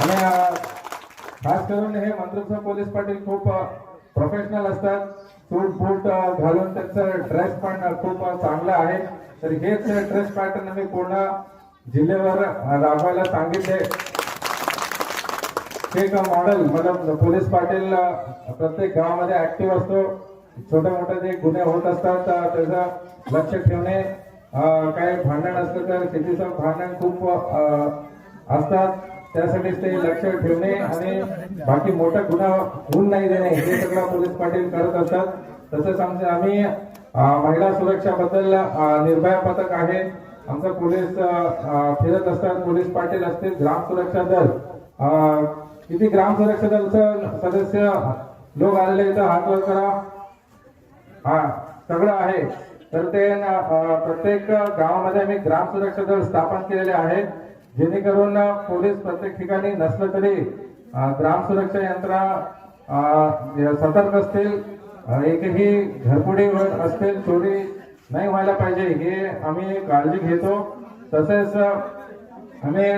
आणि खास करून हे मंत्रसर पोलीस पाटील खूप प्रोफेशनल असतात. सूट बूट घालून त्यांचं ड्रेस पण खूप चांगला आहे. तर हेच ड्रेस पॅटर्न मी पूर्ण जिल्ह्यावर राबवायला सांगितले. एक मॉडेल मतलब पोलीस पाटील प्रत्येक गावामध्ये ऍक्टिव्ह असतो. छोटे मोठे जे गुन्हे होत असतात त्याचं लक्ष ठेवणे, काही भांडण असलं तर शेतीचं भांडण खूप असतात त्यासाठी ते लक्ष ठेवणे आणि बाकी मोठा गुन्हा होऊन नाही देणे हे सगळं पोलीस पाटील करत असतात. तसंच आम्ही महिला सुरक्षाबद्दल निर्भया पथक आहे. आमचं पोलीस फिरत असतात, पोलीस पाटील असतील, ग्राम सुरक्षा दल किती ग्राम सुरक्षा दलचं सदस्य लोक आलेले इथं हात वर करा. हा सगळं आहे. तर ते प्रत्येक गावामध्ये आम्ही ग्राम सुरक्षा दल स्थापन केलेले आहे जेणेकरून पोलीस प्रत्येक ठिकाणी नसलं तरी ग्राम सुरक्षा यंत्रणा सतर्क असतील. एकही घरपुडी असतील, चोरी नाही व्हायला पाहिजे हे आम्ही काळजी घेतो. तसेच आम्ही